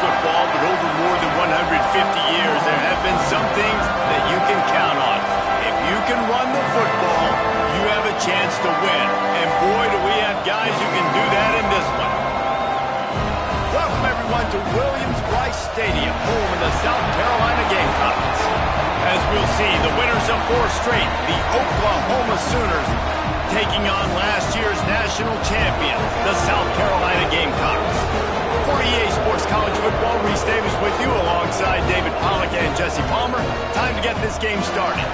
football, but over more than 150 years, there have been some things that you can count on. If you can run the football, you have a chance to win. And boy, do we have guys who can do that in this one. Welcome, everyone, to Williams-Brice Stadium, home of the South Carolina Gamecocks. As we'll see, the winners of 4 straight, the Oklahoma Sooners, taking on last year's national champions, the South Carolina Gamecocks. For EA Sports College Football, Reese Davis with you alongside David Pollack and Jesse Palmer. Time to get this game started.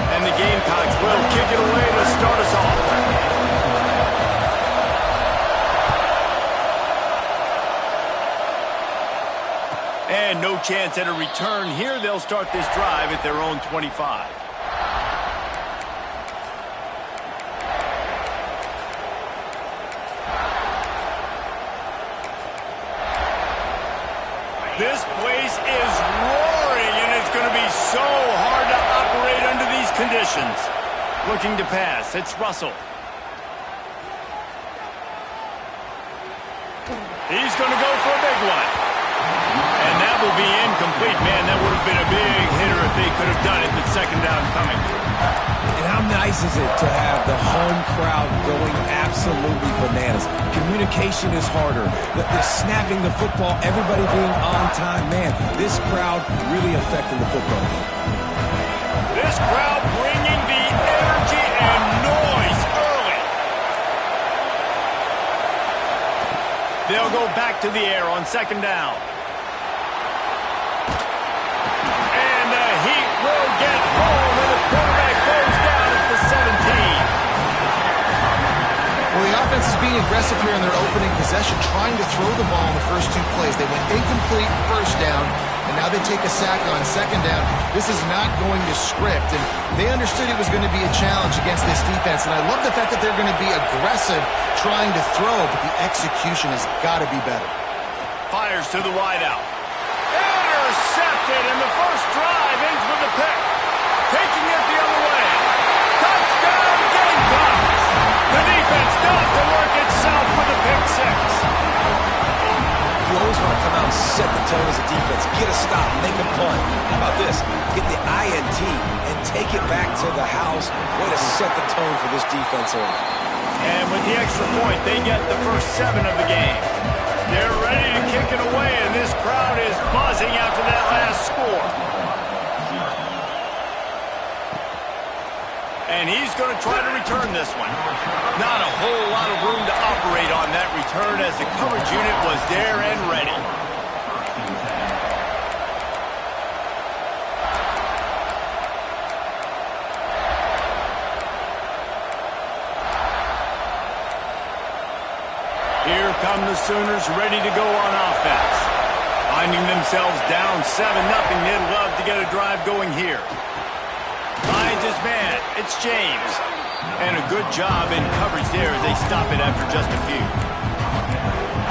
And the Gamecocks will kick it away to start us off. And no chance at a return here. They'll start this drive at their own 25. This place is roaring, and it's going to be so hard to operate under these conditions. Looking to pass. It's Russell. He's going to go for a big one. And that will be incomplete, man. That would have been a big hitter if they could have done it, but second down coming. And how nice is it to have the home crowd going absolutely bananas? Communication is harder. The snapping the football, everybody being on time. Man, this crowd really affecting the football game. This crowd bringing the energy and noise early. They'll go back to the air on second down. And the Heat will get home, and the quarterback goes down at the 17. Well, the offense is being aggressive here in their opening possession, trying to throw the ball in the first 2 plays. They went incomplete first down, and now they take a sack on second down. This is not going to script, and they understood it was going to be a challenge against this defense. And I love the fact that they're going to be aggressive trying to throw, but the execution has got to be better. Fires to the wideout. Intercepted, and the first drive ends with a pick. Taking it the other way. Touchdown, Gamecocks! The defense does the work itself with a pick 6. You always want to come out and set the tone as a defense. Get a stop, make a punt. How about this? Get the INT and take it back to the house. Way to set the tone for this defense early. And with the extra point, they get the first 7 of the game. They're ready to kick it away, and this crowd is buzzing after that last score. And he's going to try to return this one. Not a whole lot of room to operate on that return, as the coverage unit was there and ready. Here come the Sooners, ready to go on offense. Finding themselves down 7-0, they'd love to get a drive going here. Finds his man, it's James. And a good job in coverage there as they stop it after just a few.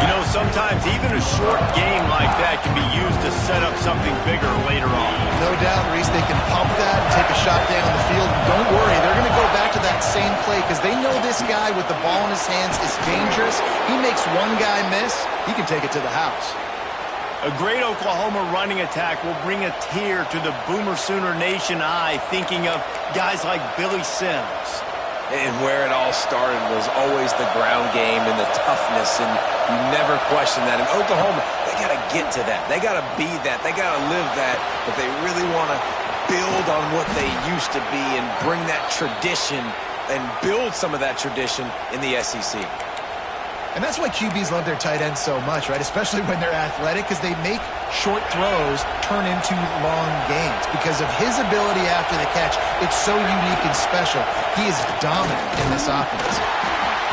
You know, sometimes even a short game like that can be used to set up something bigger later on. No doubt, Reese, they can pump that and take a shot down the field. Don't worry, they're going to go back to that same play because they know this guy with the ball in his hands is dangerous. He makes one guy miss, he can take it to the house. A great Oklahoma running attack will bring a tear to the Boomer Sooner Nation eye, thinking of guys like Billy Sims. And where it all started was always the ground game and the toughness, and you never question that. In Oklahoma, they got to get to that. They got to be that. They got to live that. But they really want to build on what they used to be and bring that tradition and build some of that tradition in the SEC. And that's why QBs love their tight ends so much, right? Especially when they're athletic, because they make short throws turn into long gains. Because of his ability after the catch, it's so unique and special. He is dominant in this offense.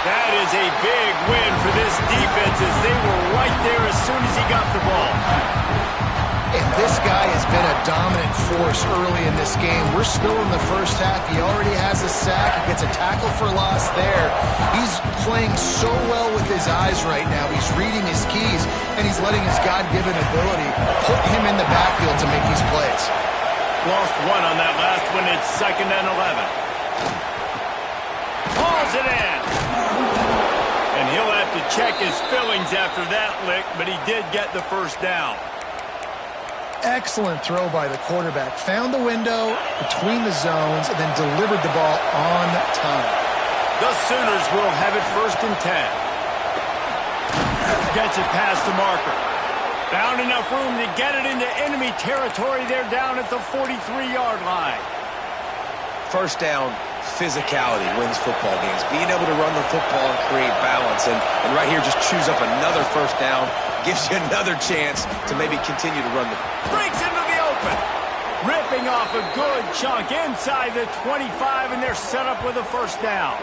That is a big win for this defense as they were right there as soon as he got the ball. And this guy has been a dominant force early in this game. We're still in the first half. He already has a sack. He gets a tackle for loss there. He's playing so well with his eyes right now. He's reading his keys, and he's letting his God-given ability put him in the backfield to make these plays. Lost one on that last one. It's 2nd and 11. Pulls it in. have to check his fillings after that lick, but he did get the first down. Excellent throw by the quarterback. Found the window between the zones and then delivered the ball on time. The Sooners will have it 1st and 10. Gets it past the marker. Found enough room to get it into enemy territory. They're down at the 43-yard line. First down, physicality wins football games. Being able to run the football and create balance. And right here, just choose up another first down. Gives you another chance to maybe continue to run the... Breaks into the open. Ripping off a good chunk inside the 25, and they're set up with a first down.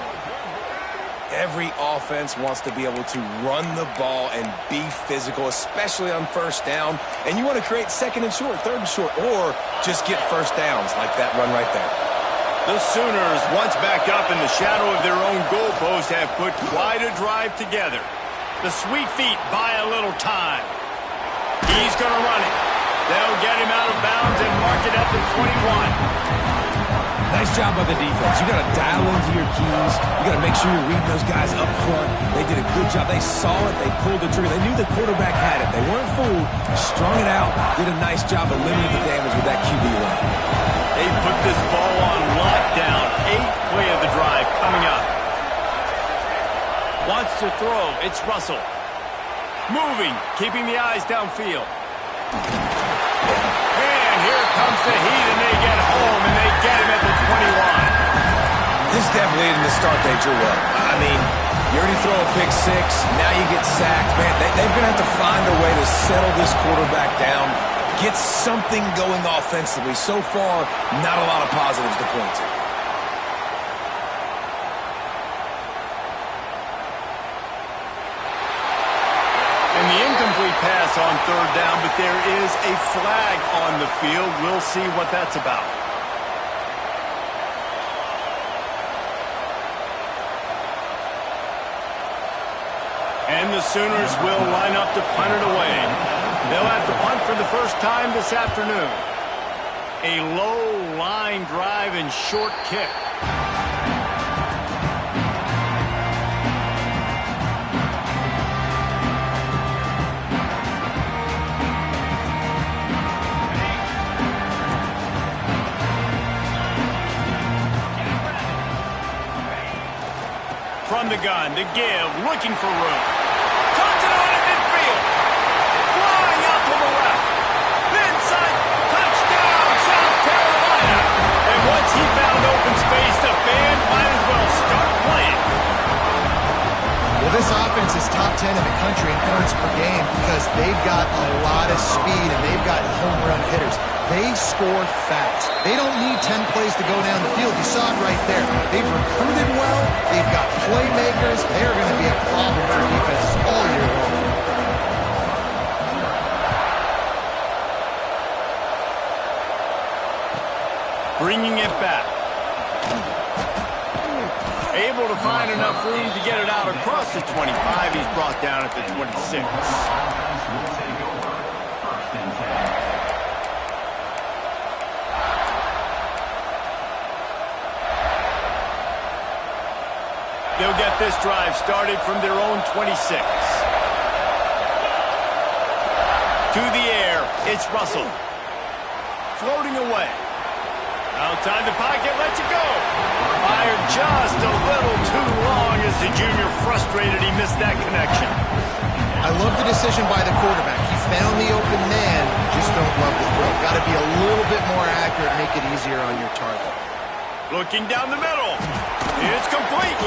Every offense wants to be able to run the ball and be physical, especially on first down. And you want to create 2nd and short, 3rd and short, or just get first downs like that run right there. The Sooners, once back up in the shadow of their own goalpost, have put quite a drive together. The Sweet Feet buy a little time. He's going to run it. They'll get him out of bounds and mark it at the 21. Nice job by the defense. You got to dial into your keys. You got to make sure you're reading those guys up front. They did a good job. They saw it. They pulled the trigger. They knew the quarterback had it. They weren't fooled. Strung it out. Did a nice job of limiting the damage with that QB run. They put this ball on lockdown. 8th play of the drive coming up. Wants to throw. It's Russell. Moving. Keeping the eyes downfield. And here comes the heat, and they get home, and they get him at the 21. This definitely isn't the start they drew up. I mean, you already throw a pick 6. Now you get sacked. Man, they're going to have to find a way to settle this quarterback down, get something going offensively. So far, not a lot of positives to point to. And the incomplete pass on 3rd down, but there is a flag on the field. We'll see what that's about. And the Sooners will line up to punt it away. They'll have to punt for the first time this afternoon. A low line drive and short kick. From the gun, the give, looking for room. Tucks it on at midfield. Flying out to the left. Inside, touchdown, South Carolina. And once he found open space, the band might as well start playing. Well, this offense is top 10 in the country in points per game because they've got a lot of speed and they've got home run hitters. They score fast. They don't need 10 plays to go down the field. You saw it right there. They've recruited well. They've got playmakers. They're going to be a problem for defenses all year long. Bringing it back. Able to find enough room to get it out across the 25. He's brought down at the 26. They'll get this drive started from their own 26. To the air, it's Russell. Floating away. Outside the pocket, lets it go. Fired just a little too long as the junior frustrated he missed that connection. I love the decision by the quarterback. He found the open man, just don't love the throw. Got to be a little bit more accurate, make it easier on your target. Looking down the middle. It's complete.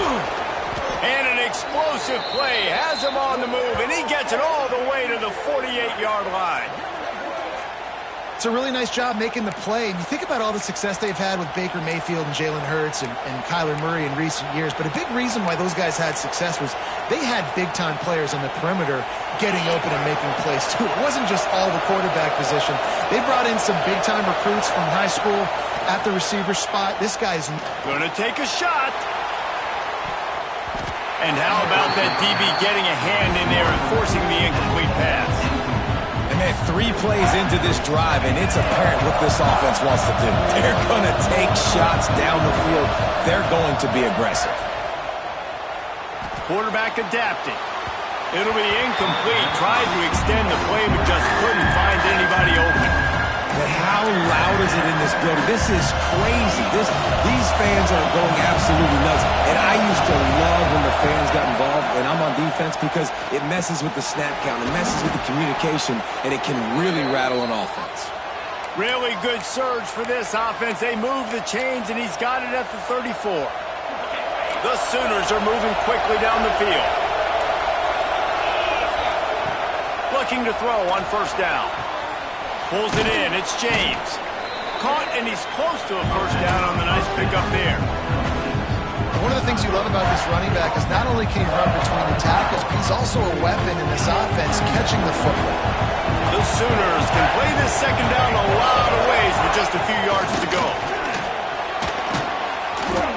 And an explosive play has him on the move, and he gets it all the way to the 48-yard line. It's a really nice job making the play. And you think about all the success they've had with Baker Mayfield and Jalen Hurts and Kyler Murray in recent years. But a big reason why those guys had success was they had big-time players on the perimeter getting open and making plays, too. It wasn't just all the quarterback position. They brought in some big-time recruits from high school at the receiver spot. This guy's going to take a shot. And how about that DB getting a hand in there and forcing the incomplete pass? And man, 3 plays into this drive, and it's apparent what this offense wants to do. They're going to take shots down the field. They're going to be aggressive. Quarterback adapting. It'll be incomplete. Tried to extend the play, but just couldn't find anybody open. But how loud is it in this building? This is crazy. These fans are going absolutely nuts. And I used to love when the fans got involved, and I'm on defense, because it messes with the snap count. It messes with the communication, and it can really rattle an offense. Really good surge for this offense. They move the chains, and he's got it at the 34. The Sooners are moving quickly down the field. Looking to throw on first down. Pulls it in. It's James. Caught, and he's close to a first down on the nice pickup there. One of the things you love about this running back is not only can he run between the tackles, but he's also a weapon in this offense catching the football. The Sooners can play this second down a lot of ways with just a few yards to go.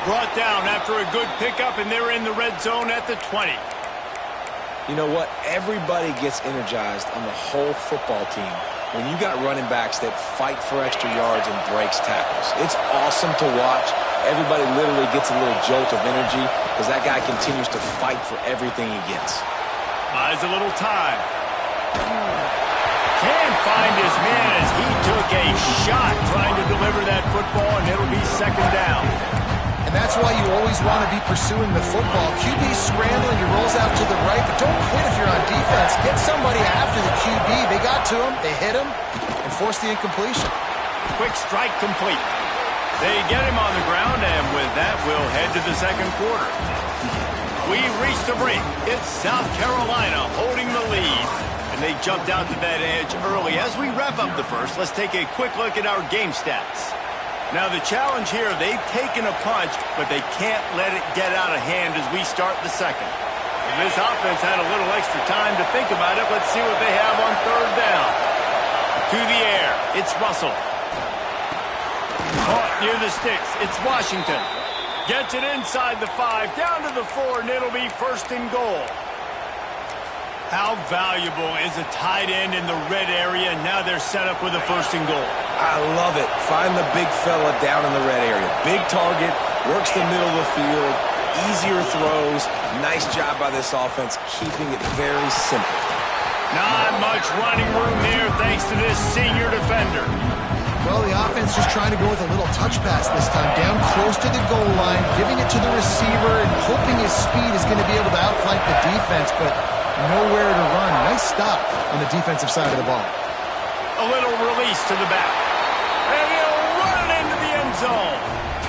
Brought down after a good pickup, and they're in the red zone at the 20. You know what? Everybody gets energized on the whole football team when you got running backs that fight for extra yards and breaks tackles. It's awesome to watch. Everybody literally gets a little jolt of energy because that guy continues to fight for everything he gets. Buys a little time. Can't find his man as he took a shot trying to deliver that football, and it'll be second down. And that's why you always want to be pursuing the football. QB's scrambling, he rolls out to the right, but don't quit if you're on defense. Get somebody after the QB. They got to him, they hit him, and forced the incompletion. Quick strike complete. They get him on the ground, and with that, we'll head to the second quarter. We reach the break. It's South Carolina holding the lead, and they jumped out to that edge early. As we wrap up the first, let's take a quick look at our game stats. Now, the challenge here, they've taken a punch, but they can't let it get out of hand as we start the second. If this offense had a little extra time to think about it, let's see what they have on third down. To the air, it's Russell. Caught near the sticks, it's Washington. Gets it inside the 5, down to the 4, and it'll be first and goal. How valuable is a tight end in the red area? Now they're set up with a first and goal. I love it. Find the big fella down in the red area. Big target, works the middle of the field, easier throws. Nice job by this offense, keeping it very simple. Not much running room there thanks to this senior defender. Well, the offense just trying to go with a little touch pass this time. Down close to the goal line, giving it to the receiver and hoping his speed is going to be able to outflank the defense, but nowhere to run. Nice stop on the defensive side of the ball. A little release to the back. And he'll run it into the end zone.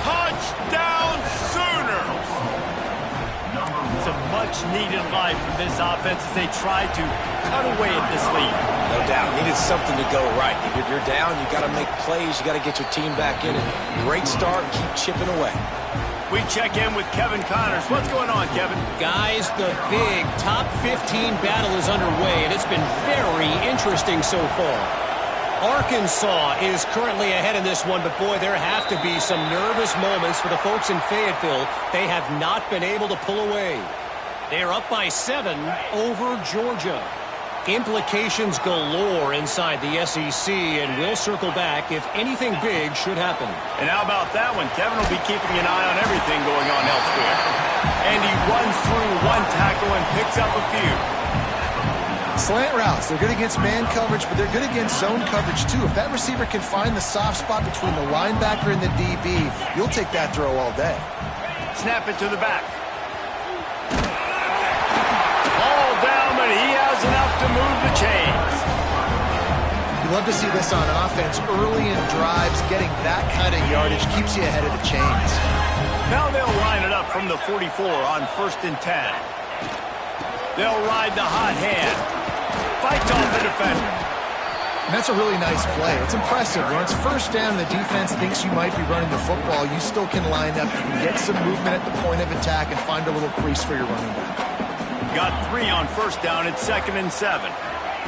Touchdown Sooners! It's a much-needed life from this offense as they try to cut away at this lead. No doubt. Needed something to go right. If you're down, you got to make plays. You got to get your team back in it. Great start. Keep chipping away. We check in with Kevin Connors. What's going on, Kevin? Guys, the big top 15 battle is underway, and it's been very interesting so far. Arkansas is currently ahead in this one, but boy, there have to be some nervous moments for the folks in Fayetteville. They have not been able to pull away. They are up by 7 over Georgia. Implications galore inside the SEC, and we'll circle back if anything big should happen. And how about that one? Kevin will be keeping an eye on everything going on elsewhere. And he runs through one tackle and picks up a few. Slant routes, they're good against man coverage, but they're good against zone coverage too. If that receiver can find the soft spot between the linebacker and the DB, you'll take that throw all day. Snap it to the back. All down, but he has enough to move the chains. You love to see this on offense. Early in drives, getting that kind of yardage keeps you ahead of the chains. Now they'll line it up from the 44 on 1st and 10. They'll ride the hot hand. Fights off the defender. And that's a really nice play. It's impressive. When it's first down, the defense thinks you might be running the football. You still can line up. You can get some movement at the point of attack and find a little crease for your running back. Got 3 on first down. It's 2nd and 7.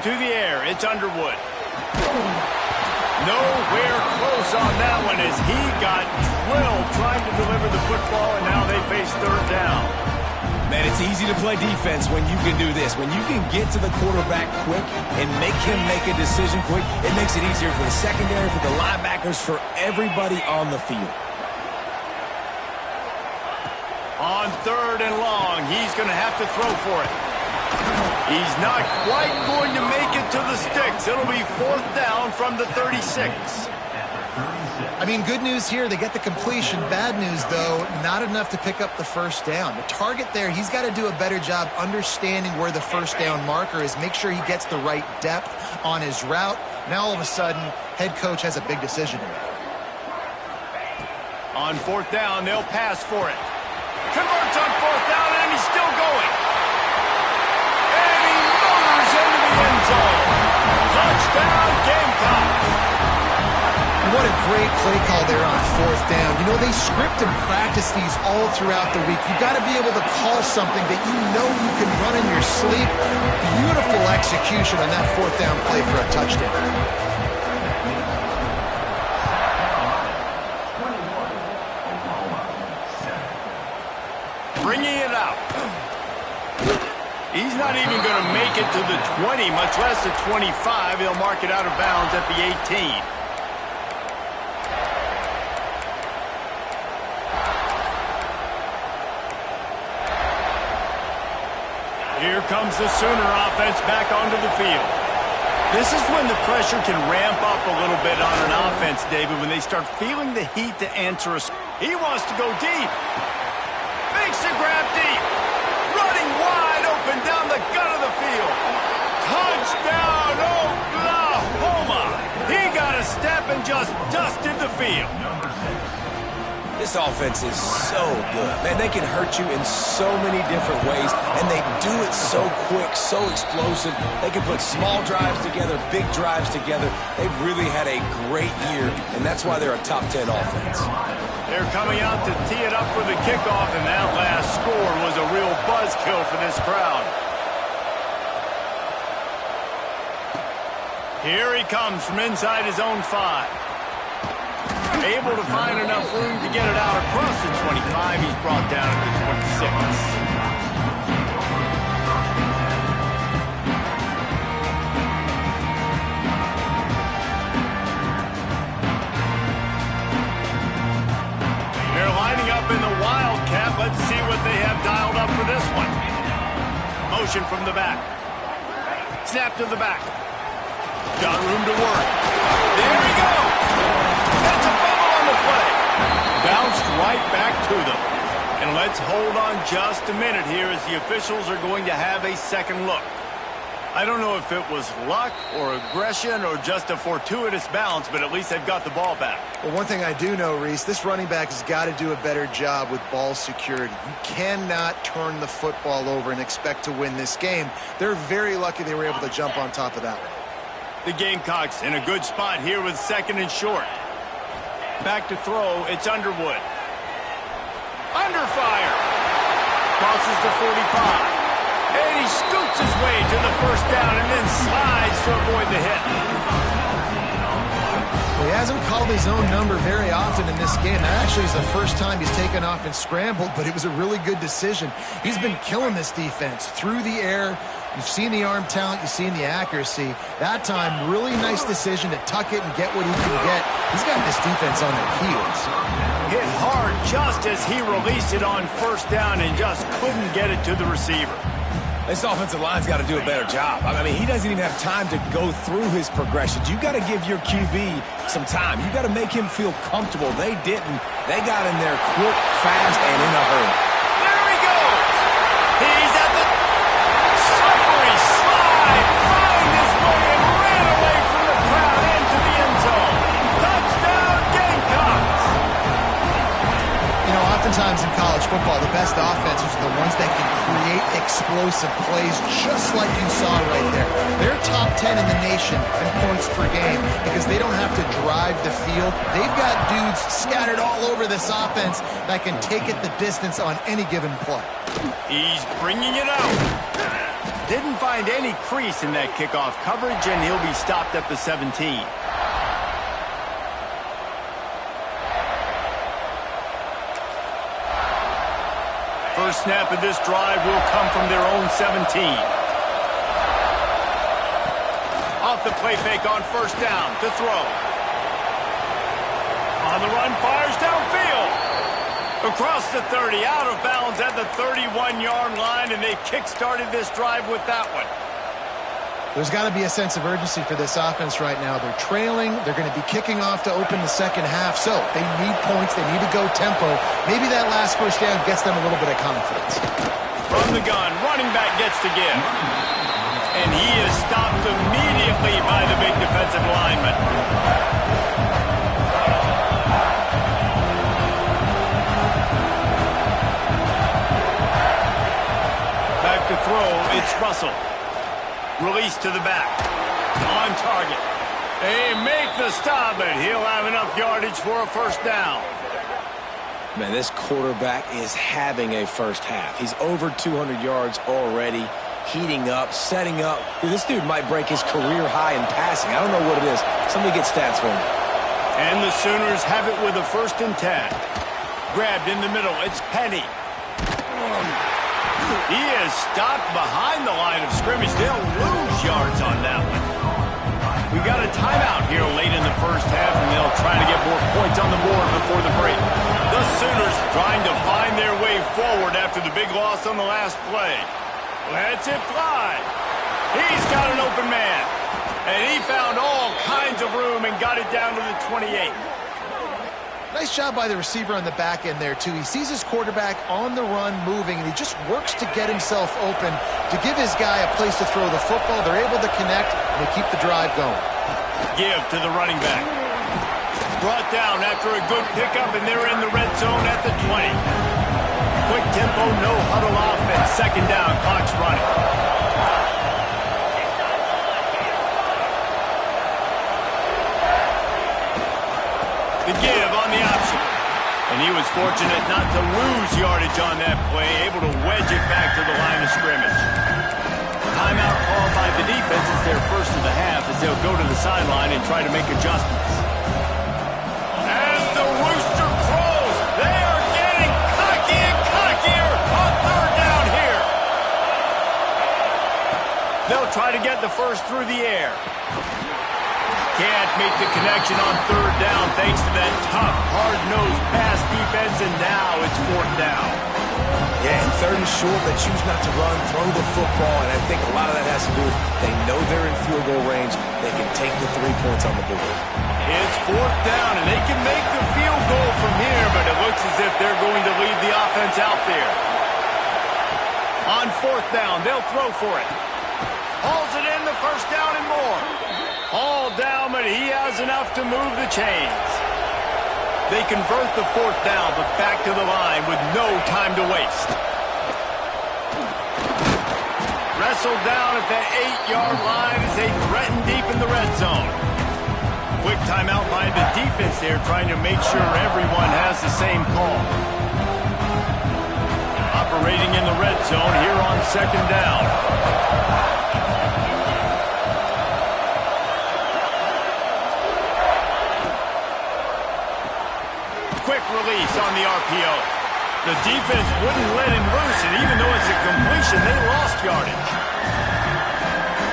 To the air, it's Underwood. Nowhere close on that one as he got drilled trying to deliver the football, and now they face 3rd down. Man, it's easy to play defense when you can do this. When you can get to the quarterback quick and make him make a decision quick, it makes it easier for the secondary, for the linebackers, for everybody on the field. On 3rd and long, he's going to have to throw for it. He's not quite going to make it to the sticks. It'll be 4th down from the 36. I mean, good news here, they get the completion. Bad news, though, not enough to pick up the first down. The target there, he's got to do a better job understanding where the first down marker is, make sure he gets the right depth on his route. Now, all of a sudden, head coach has a big decision to make. On 4th down, they'll pass for it. Converts on 4th down, and he's still going. And he motors into the end zone. Touchdown, Gamecocks. What a great play call there on 4th down. You know, they script and practice these all throughout the week. You've got to be able to call something that you know you can run in your sleep. Beautiful execution on that 4th down play for a touchdown. Bringing it out. He's not even going to make it to the 20, much less the 25. He'll mark it out of bounds at the 18. Here comes the Sooner offense back onto the field. This is when the pressure can ramp up a little bit on an offense, David, when they start feeling the heat to answer us. He wants to go deep. Makes the grab deep. Running wide open down the gut of the field. Touchdown, Oklahoma. He got a step and just dusted the field. This offense is so good. Man, they can hurt you in so many different ways, and they do it so quick, so explosive. They can put small drives together, big drives together. They've really had a great year, and that's why they're a top 10 offense. They're coming out to tee it up for the kickoff, and that last score was a real buzzkill for this crowd. Here he comes from inside his own 5. Able to find enough room to get it out across the 25. He's brought down to the 26. They're lining up in the Wildcat. Let's see what they have dialed up for this one. Motion from the back. Snap to the back. Got room to work. There he goes. That's a fumble on the play. Bounced right back to them. And let's hold on just a minute here as the officials are going to have a second look. I don't know if it was luck or aggression or just a fortuitous bounce, but at least they've got the ball back. Well, one thing I do know, Reese, this running back has got to do a better job with ball security. You cannot turn the football over and expect to win this game. They're very lucky they were able to jump on top of that one. The Gamecocks in a good spot here with 2nd and short. Back to throw, it's Underwood. Under fire. Crosses the 45. And he scoots his way to the first down and then slides to avoid the hit. Well, he hasn't called his own number very often in this game. That actually is the first time he's taken off and scrambled, but it was a really good decision. He's been killing this defense through the air. You've seen the arm talent, you've seen the accuracy. That time, really nice decision to tuck it and get what he can get. He's got this defense on their heels. Hit hard just as he released it on first down and just couldn't get it to the receiver. This offensive line's got to do a better job. I mean, he doesn't even have time to go through his progressions. You got to give your QB some time. You got to make him feel comfortable. They didn't. They got in there quick, fast, and in a hurry. There he goes. He's at the slippery slide. Found his way and ran away from the crowd into the end zone. Touchdown, Gamecocks. You know, oftentimes in college football, the best offenses are the ones that can create explosive plays just like you saw right there. They're top 10 in the nation in points per game because they don't have to drive the field. They've got dudes scattered all over this offense that can take it the distance on any given play. He's bringing it out. Didn't find any crease in that kickoff coverage, and he'll be stopped at the 17. First snap of this drive will come from their own 17. Off the play fake on first down to throw. On the run, fires downfield. Across the 30, out of bounds at the 31-yard line, and they kick-started this drive with that one. There's got to be a sense of urgency for this offense right now. They're trailing. They're going to be kicking off to open the second half, so they need points. They need to go tempo. Maybe that last first down gets them a little bit of confidence. From the gun, running back gets to give. And he is stopped immediately by the big defensive lineman. Back to throw, it's Russell. Release to the back. On target. They make the stop, but he'll have enough yardage for a first down. Man, this quarterback is having a first half. He's over 200 yards already, heating up, setting up. Dude, this dude might break his career high in passing. I don't know what it is. Somebody get stats for him. And the Sooners have it with a 1st and 10. Grabbed in the middle. It's Penny. He is stopped behind the line of scrimmage. They'll lose yards on that one. We got a timeout here late in the first half, and they'll try to get more points on the board before the break. The Sooners trying to find their way forward after the big loss on the last play. Lets it fly. He's got an open man. And he found all kinds of room and got it down to the 28. Nice job by the receiver on the back end there, too. He sees his quarterback on the run moving, and he just works to get himself open to give his guy a place to throw the football. They're able to connect, and they keep the drive going. Give to the running back. Brought down after a good pickup, and they're in the red zone at the 20. Quick tempo, no huddle offense. 2nd down, clock's running. The give on the option. And he was fortunate not to lose yardage on that play, able to wedge it back to the line of scrimmage. Timeout called by the defense. It's their first of the half as they'll go to the sideline and try to make adjustments. As the rooster crows, they are getting cocky and cockier on 3rd down here. They'll try to get the first through the air. Can't make the connection on 3rd down thanks to that tough, hard-nosed pass defense, and now it's 4th down. Yeah, and 3rd and short, they choose not to run, throw the football, and I think a lot of that has to do with they know they're in field goal range. They can take the 3 points on the board. It's 4th down, and they can make the field goal from here, but it looks as if they're going to leave the offense out there. On 4th down, they'll throw for it. Hauls it in, the first down and more. All down, but he has enough to move the chains. They convert the 4th down, but back to the line with no time to waste. Wrestled down at the 8-yard line as they threaten deep in the red zone. Quick timeout by the defense there, trying to make sure everyone has the same call. Operating in the red zone here on 2nd down. Quick release on the RPO. The defense wouldn't let him loose, and even though it's a completion, they lost yardage.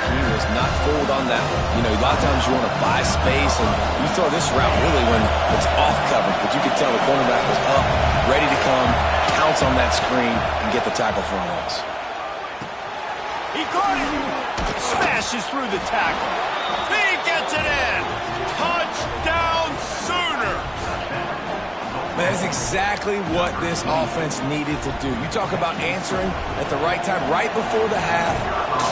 He was not fooled on that one. You know, a lot of times you want to buy space, and you throw this route really when it's off coverage, but you could tell the cornerback was up, ready to come, pounce on that screen, and get the tackle for a loss. He caught it. Smashes through the tackle. He gets it in. Touchdown, Sooners. Man, that's exactly what this offense needed to do. You talk about answering at the right time, right before the half,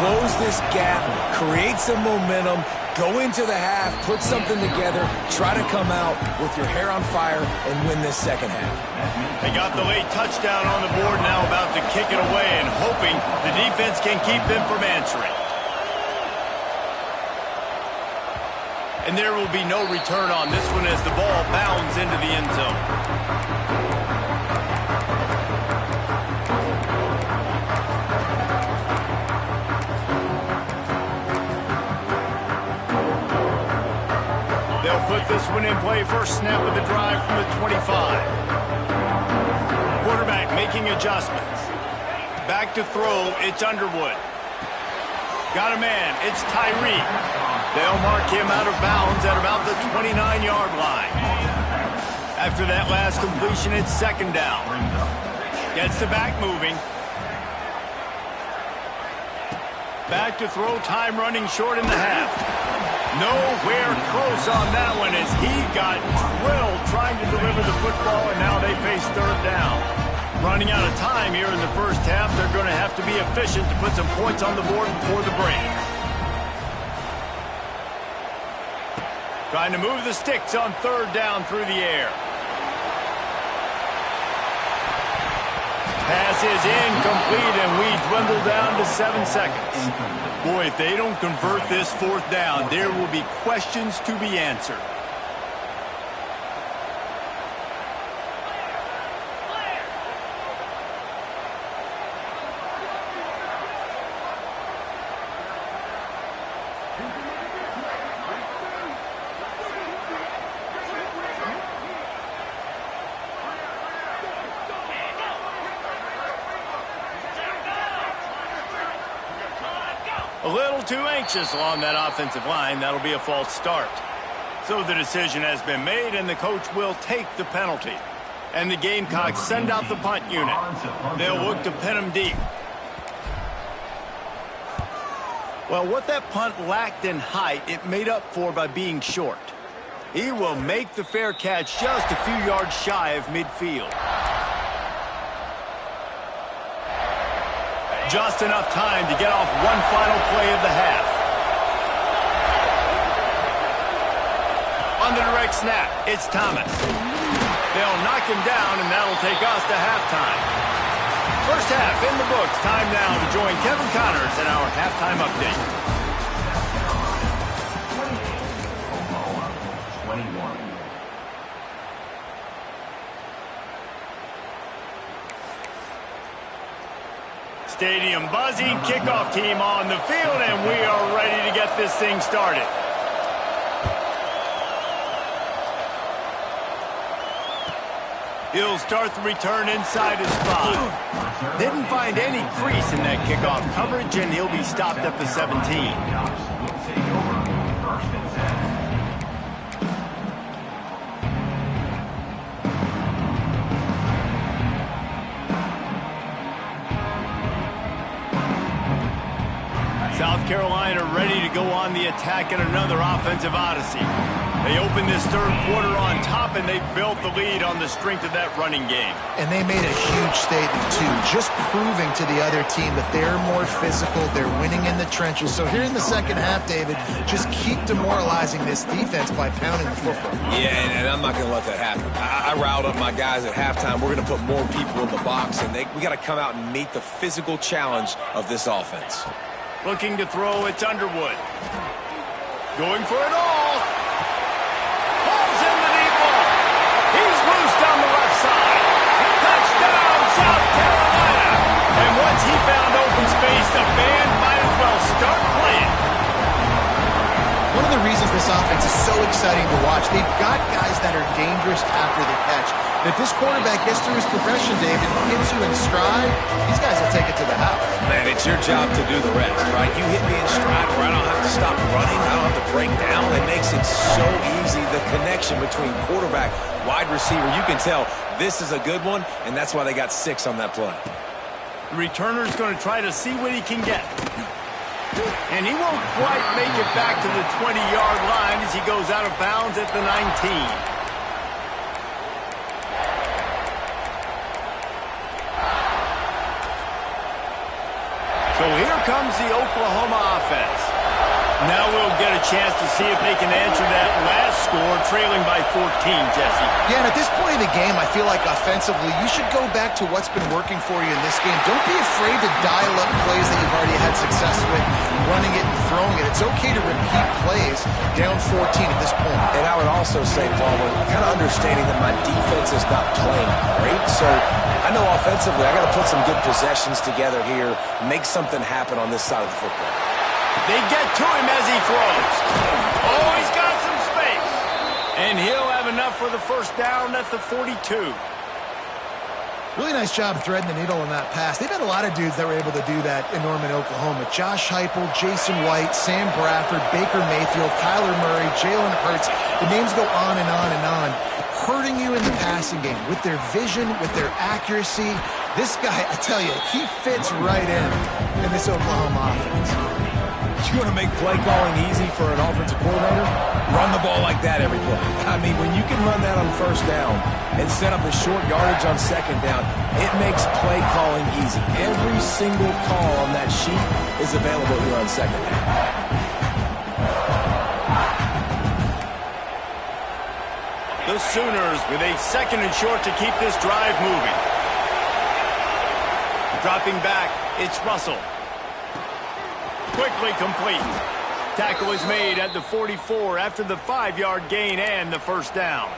close this gap, create some momentum, go into the half, put something together, try to come out with your hair on fire and win this 2nd half. They got the late touchdown on the board, now about to kick it away and hoping the defense can keep them from answering. And there will be no return on this one as the ball bounds into the end zone. They'll put this one in play. First snap of the drive from the 25. Quarterback making adjustments. Back to throw, it's Underwood. Got a man, it's Tyree. They'll mark him out of bounds at about the 29-yard line. After that last completion, it's second down. Gets the back moving. Back to throw, time running short in the half. Nowhere close on that one as he got drilled trying to deliver the football, and now they face third down. Running out of time here in the first half, they're going to have to be efficient to put some points on the board before the break. Trying to move the sticks on third down through the air. Pass is incomplete, and we dwindle down to 7 seconds. Boy, if they don't convert this fourth down, there will be questions to be answered. A little too anxious along that offensive line. That'll be a false start. So the decision has been made, and the coach will take the penalty. And the Gamecocks send out the punt unit. They'll look to pin him deep. Well, what that punt lacked in height, it made up for by being short. He will make the fair catch just a few yards shy of midfield. Just enough time to get off one final play of the half. On the direct snap, it's Thomas. They'll knock him down, and that'll take us to halftime. First half in the books. Time now to join Kevin Connors in our halftime update. 21. Stadium buzzing, kickoff team on the field, and we are ready to get this thing started. He'll start the return inside his 5. Didn't find any crease in that kickoff coverage, and he'll be stopped at the 17. South Carolina ready to go on the attack in another offensive odyssey. They opened this third quarter on top, and they built the lead on the strength of that running game. And they made a huge statement, too, just proving to the other team that they're more physical, they're winning in the trenches. So here in the second half, David, just keep demoralizing this defense by pounding the football. Yeah, and I'm not going to let that happen. I riled up my guys at halftime. We're going to put more people in the box, and we got to come out and meet the physical challenge of this offense. Looking to throw, it's Underwood. Going for it all. Ball's in the deep ball. He's loose down the left side. Touchdown, South Carolina. And once he found open space, the band might as well start playing. One of the reasons this offense is so exciting to watch, they've got guys that are dangerous after the catch. And if this quarterback gets through his progression, David, hits you in stride, these guys will take it to the house. Man, it's your job to do the rest, right? You hit me in stride where I don't have to stop running. I don't have to break down. It makes it so easy, the connection between quarterback, wide receiver. You can tell this is a good one, and that's why they got 6 on that play. The returner's going to try to see what he can get. And he won't quite make it back to the 20-yard line as he goes out of bounds at the 19. So here comes the Oklahoma offense. Now we'll get a chance to see if they can answer that last score, trailing by 14, Jesse. Yeah, and at this point in the game, I feel like offensively, you should go back to what's been working for you in this game. Don't be afraid to dial up plays that you've already had success with, running it and throwing it. It's okay to repeat plays down 14 at this point. And I would also say, Palmer, kind of understanding that my defense is not playing great, so I know offensively I got to put some good possessions together here, make something happen on this side of the football. They get to him as he throws. Oh, he's got some space. And he'll have enough for the first down at the 42. Really nice job threading the needle on that pass. They've had a lot of dudes that were able to do that in Norman, Oklahoma. Josh Heupel, Jason White, Sam Bradford, Baker Mayfield, Kyler Murray, Jalen Hurts. The names go on and on and on. Hurting you in the passing game with their vision, with their accuracy. This guy, I tell you, he fits right in this Oklahoma offense. You want to make play calling easy for an offensive coordinator? Run the ball like that every play. I mean, when you can run that on first down and set up a short yardage on second down, it makes play calling easy. Every single call on that sheet is available here on second down. The Sooners with a 2nd and short to keep this drive moving. Dropping back, it's Russell. Quickly complete. Tackle is made at the 44 after the 5-yard gain and the first down.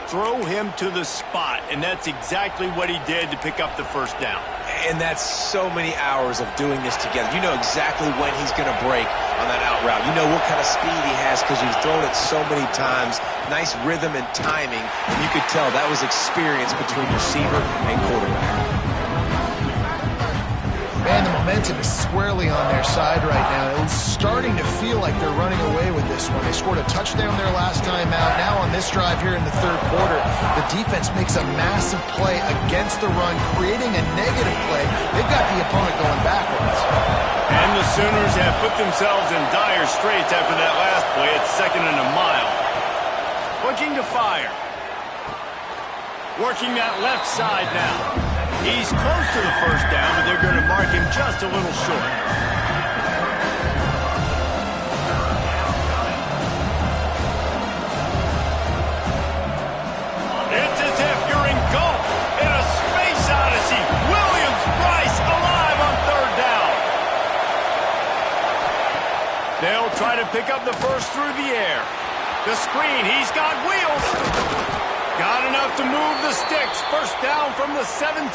Throw him to the spot, and that's exactly what he did to pick up the first down. And that's so many hours of doing this together. You know exactly when he's going to break on that out route. You know what kind of speed he has because you've thrown it so many times. Nice rhythm and timing, and you could tell that was experience between receiver and quarterback. Man, the momentum is squarely on their side right now. It's starting to feel like they're running away with this one. They scored a touchdown their last time out. Now on this drive here in the 3rd quarter, the defense makes a massive play against the run, creating a negative play. They've got the opponent going backwards. And the Sooners have put themselves in dire straits after that last play. It's 2nd and a mile. Looking to fire. Working that left side now. He's close to the first down, but they're going to mark him just a little short. It's as if you're engulfed in a space odyssey. Williams-Brice alive on 3rd down. They'll try to pick up the first through the air. The screen, he's got wheels. Got enough to move the sticks. First down from the 17.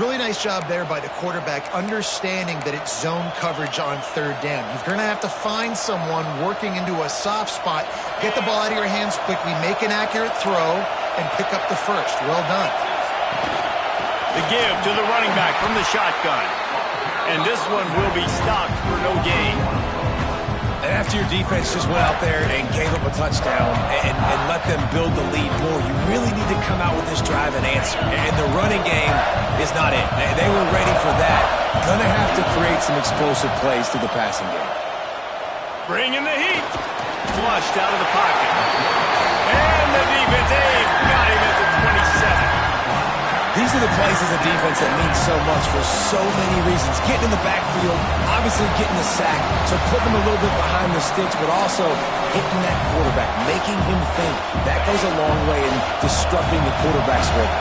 Really nice job there by the quarterback, understanding that it's zone coverage on 3rd down. You're going to have to find someone working into a soft spot, get the ball out of your hands quickly, make an accurate throw, and pick up the first. Well done. The give to the running back from the shotgun. And this one will be stopped for no gain. And after your defense just went out there and gave up a touchdown and let them build the lead more, you really need to come out with this drive and answer. And the running game is not it. They were ready for that. Going to have to create some explosive plays through the passing game. Bringing the heat. Flushed out of the pocket. And the defense got him at the 27. These are the plays as a defense that mean so much for so many reasons. Getting in the backfield, obviously getting the sack, so putting them a little bit behind the sticks, but also hitting that quarterback, making him think. That goes a long way in disrupting the quarterback's rhythm.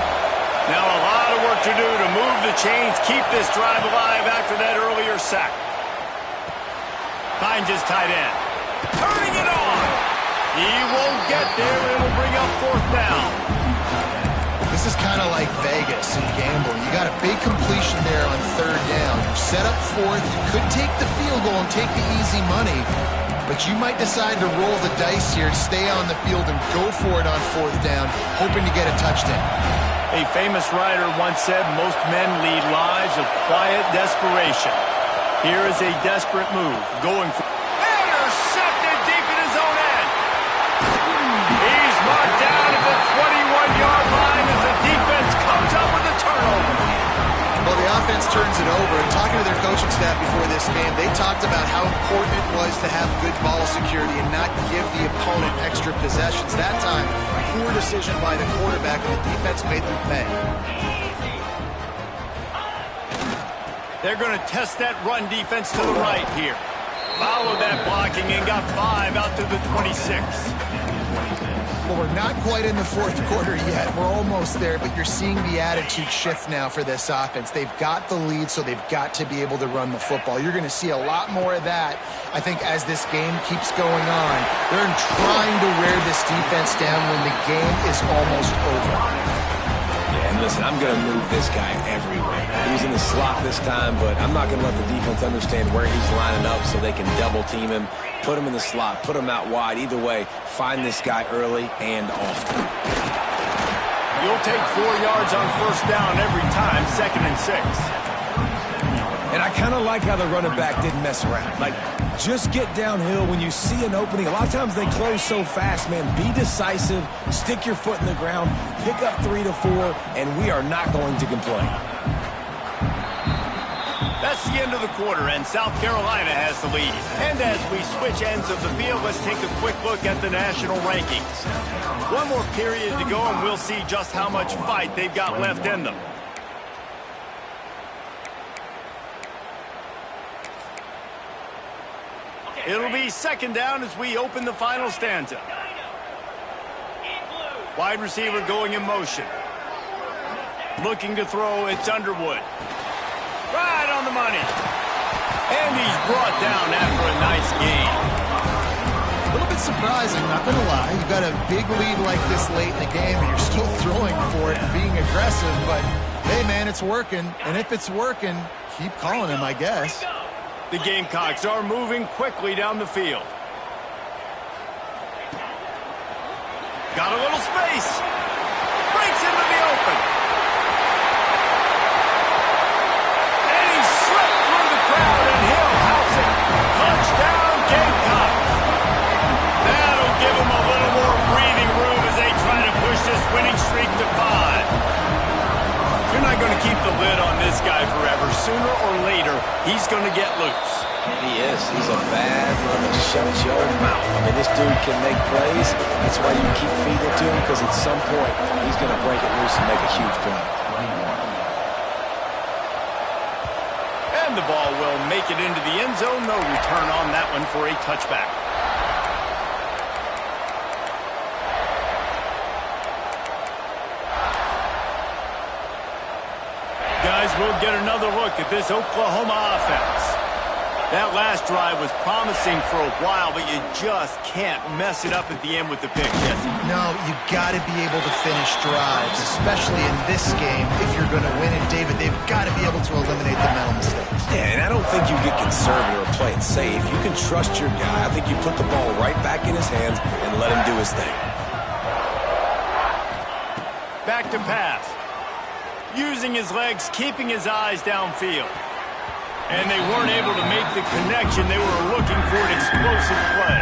Now a lot of work to do to move the chains, keep this drive alive after that earlier sack. Finds his tight end. Turning it on. He won't get there. It'll bring up 4th down. This is kind of like Vegas and gambling. You got a big completion there on 3rd down. You set up 4th. You could take the field goal and take the easy money, but you might decide to roll the dice here, stay on the field, and go for it on 4th down, hoping to get a touchdown. A famous writer once said, most men lead lives of quiet desperation. Here is a desperate move. Going for... Intercepted deep in his own end. He's marked down at the 21-yard line as the defense comes up with a turnover. Well, the offense turns it over. And talking to their coaching staff before this game, they talked about how important it was to have good ball security and not give the opponent extra possessions. That time, poor decision by the quarterback, and the defense made them pay. They're going to test that run defense to the right here. Followed that blocking and got 5 out to the 26. Well, we're not quite in the 4th quarter yet. We're almost there, but you're seeing the attitude shift now for this offense. They've got the lead, so they've got to be able to run the football. You're going to see a lot more of that, I think, as this game keeps going on. They're trying to wear this defense down when the game is almost over. Yeah, and listen, I'm going to move this guy everywhere. He's in the slot this time, but I'm not going to let the defense understand where he's lining up so they can double team him, put him in the slot, put him out wide. Either way, find this guy early and often. You'll take 4 yards on first down every time, 2nd and 6. And I kind of like how the running back didn't mess around. Like, just get downhill when you see an opening. A lot of times they close so fast, man. Be decisive, stick your foot in the ground, pick up 3 to 4, and we are not going to complain. That's the end of the quarter, and South Carolina has the lead. And as we switch ends of the field, let's take a quick look at the national rankings. One more period to go, and we'll see just how much fight they've got left in them. It'll be 2nd down as we open the final stanza. Wide receiver going in motion. Looking to throw, it's Underwood. Right on the money. And he's brought down after a nice gain. A little bit surprising, not going to lie. You got a big lead like this late in the game, and you're still throwing for it and being aggressive. But, hey, man, it's working. And if it's working, keep calling him, I guess. The Gamecocks are moving quickly down the field. Got a little space. Breaks into the open. And he slipped through the crowd, and he'll house it. Touchdown, Gamecocks. That'll give them a little more breathing room as they try to push this winning streak to 5. You're not going to keep the lid on this guy forever. Sooner or later, he's going to get loose. He is. He's a bad runner. Shut your mouth. I mean, this dude can make plays. That's why you keep feeding it to him, because at some point, he's going to break it loose and make a huge play. And the ball will make it into the end zone. No return on that one for a touchback. Guys, we'll get another look at this Oklahoma offense. That last drive was promising for a while, but you just can't mess it up at the end with the pick, Jesse. No, you got to be able to finish drives, especially in this game. If you're going to win it, David, they've got to be able to eliminate the mental mistakes. Yeah, and I don't think you get conservative or play it safe. You can trust your guy. I think you put the ball right back in his hands and let him do his thing. Back to pass. Using his legs, keeping his eyes downfield. And they weren't able to make the connection. They were looking for an explosive play.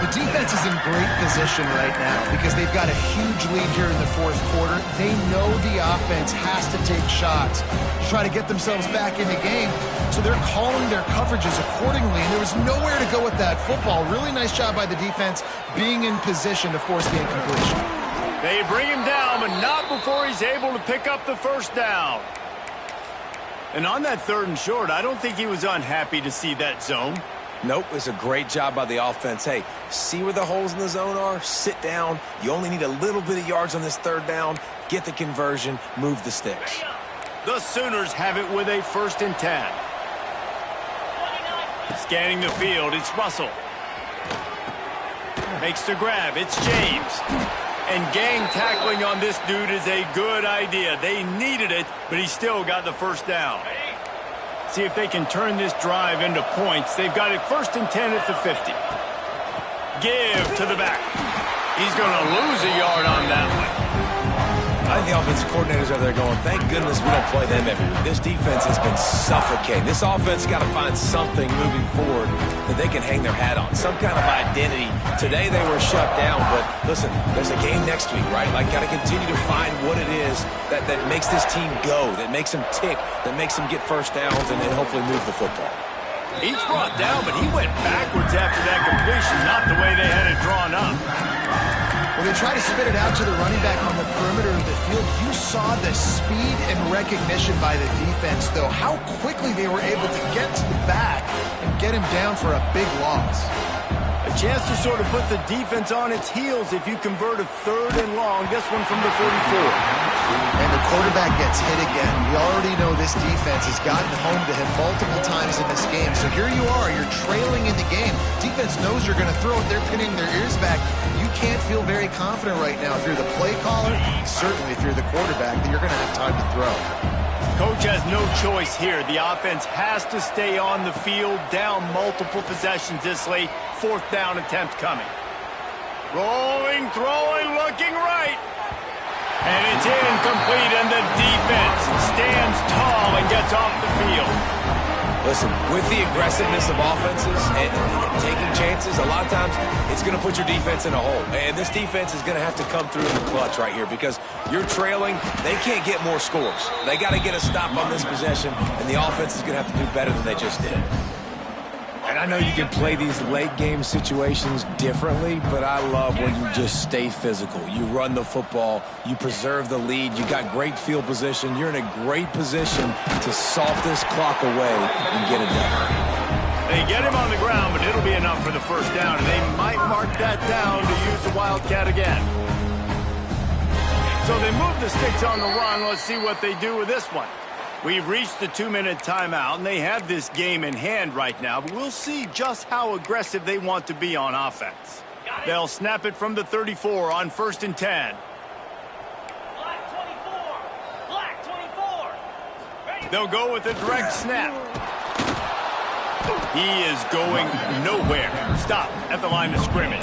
The defense is in great position right now because they've got a huge lead here in the 4th quarter. They know the offense has to take shots to try to get themselves back in the game. So they're calling their coverages accordingly, and there was nowhere to go with that football. Really nice job by the defense being in position to force the incompletion. They bring him down, but not before he's able to pick up the first down. And on that 3rd and short, I don't think he was unhappy to see that zone. Nope, it's a great job by the offense. Hey, see where the holes in the zone are? Sit down. You only need a little bit of yards on this 3rd down. Get the conversion. Move the sticks. The Sooners have it with a 1st and 10. Scanning the field, it's Russell. Makes the grab, it's James. And gang tackling on this dude is a good idea. They needed it, but he still got the first down. See if they can turn this drive into points. They've got it 1st and 10 at the 50. Give to the back. He's going to lose a yard on that one. I think the offensive coordinators are there going, thank goodness we don't play them every week. This defense has been suffocating. This offense has got to find something moving forward that they can hang their hat on, some kind of identity. Today they were shut down, but listen, there's a game next week, right? Like, got to continue to find what it is that makes this team go, that makes them tick, that makes them get first downs, and then hopefully move the football. He's brought down, but he went backwards after that completion, not the way they had it drawn up. When they try to spit it out to the running back on the perimeter of the field, you saw the speed and recognition by the defense, though, how quickly they were able to get to the back and get him down for a big loss. A chance to sort of put the defense on its heels if you convert a 3rd and long. This one from the 44. And the quarterback gets hit again. We already know this defense has gotten home to him multiple times in this game. So here you are, you're trailing in the game. Defense knows you're going to throw it. They're pinning their ears back. You can't feel very confident right now if you're the play caller, certainly if you're the quarterback, that you're going to have time to throw. Coach has no choice here. The offense has to stay on the field, down multiple possessions this late. 4th down attempt coming. Rolling, throwing, looking right. And it's incomplete, and the defense stands tall and gets off the field. Listen, with the aggressiveness of offenses and taking chances, a lot of times it's going to put your defense in a hole. And this defense is going to have to come through in the clutch right here because you're trailing. They can't get more scores. They got to get a stop on this possession, and the offense is going to have to do better than they just did. And I know you can play these late game situations differently, but I love when you just stay physical. You run the football, you preserve the lead, you got great field position, you're in a great position to salt this clock away and get it done. They get him on the ground, but it'll be enough for the first down, and they might mark that down to use the Wildcat again. So they move the sticks on the run. Let's see what they do with this one. We've reached the 2-minute timeout, and they have this game in hand right now, but we'll see just how aggressive they want to be on offense. They'll snap it from the 34 on 1st and 10. Black 24. They'll go with a direct snap. He is going nowhere. Stop at the line of scrimmage.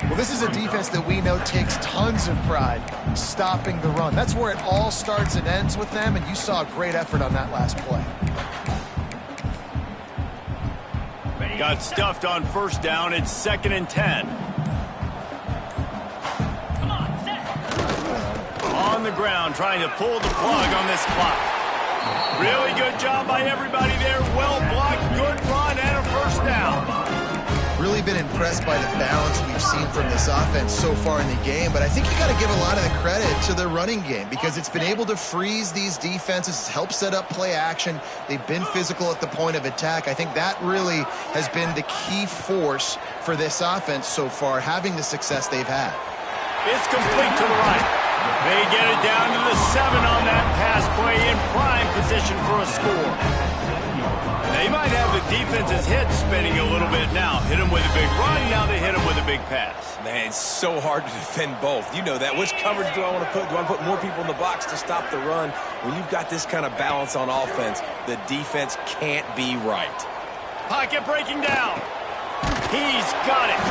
Well, this is a defense that we know takes tons of pride stopping the run. That's where it all starts and ends with them, and you saw a great effort on that last play. Got stuffed on 1st down. It's 2nd and 10. On the ground, trying to pull the plug on this clock. Really good job by everybody there. Well blocked, good run, and a 1st down. Really been impressed by the balance we've seen from this offense so far in the game, but I think you got to give a lot of the credit to the running game because it's been able to freeze these defenses, help set up play action. They've been physical at the point of attack. I think that really has been the key force for this offense so far, having the success they've had. It's complete to the right. They get it down to the 7 on that pass play in prime position for a score. They might have the defense's head spinning a little bit now. Hit him with a big run, now they hit him with a big pass. Man, it's so hard to defend both. You know that. Which coverage do I want to put? Do I want to put more people in the box to stop the run? When you've got this kind of balance on offense, the defense can't be right. Pocket breaking down. He's got it.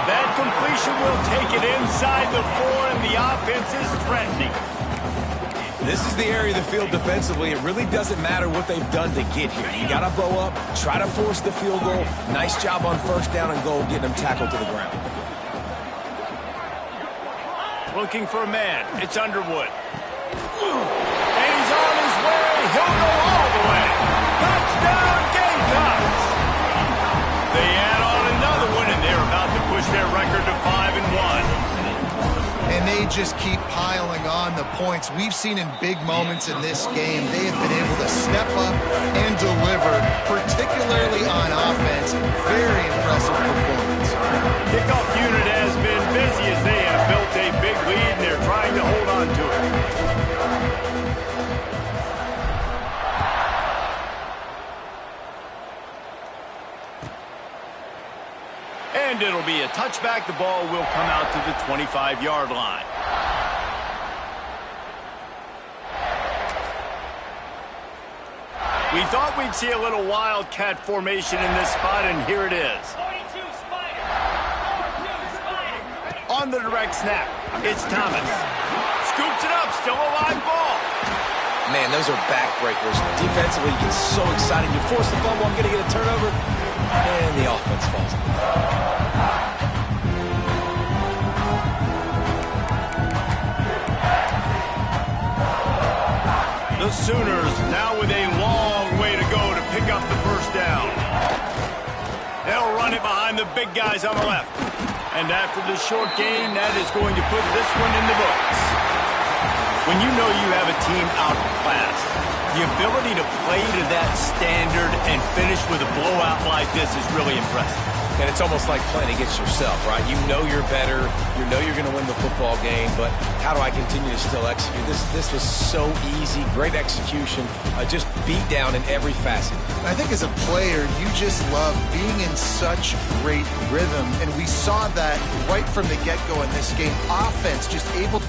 That completion will take it inside the 4, and the offense is threatening. This is the area of the field defensively. It really doesn't matter what they've done to get here. You got to bow up, try to force the field goal. Nice job on 1st down and goal, getting them tackled to the ground. Looking for a man. It's Underwood. And he's on his way. He'll go all the way. Touchdown, Gamecocks! They add on another one, and they're about to push their record to 5-1. And they just keep piling on the points. We've seen in big moments in this game, they have been able to step up and deliver, particularly on offense. Very impressive performance. Kickoff unit has been busy as they have built a big lead, and they're trying to hold on to it. And it'll be a touchback. The ball will come out to the 25-yard line. We thought we'd see a little wildcat formation in this spot, and here it is. 42 Spider. 42 Spider. On the direct snap, it's Thomas. Scoops it up, still a live ball. Man, those are backbreakers. Defensively, you get so excited. You force the fumble, I'm going to get a turnover, and the offense falls. The Sooners now with a long way to go to pick up the 1st down. They'll run it behind the big guys on the left. And after the short gain, that is going to put this one in the books. When you know you have a team outclassed, the ability to play to that standard and finish with a blowout like this is really impressive. And it's almost like playing against yourself, right? You know you're better. You know you're going to win the football game, but how do I continue to still execute? This was so easy. Great execution. Just beat down in every facet. I think as a player, you just love being in such great rhythm, and we saw that right from the get-go in this game. Offense just able to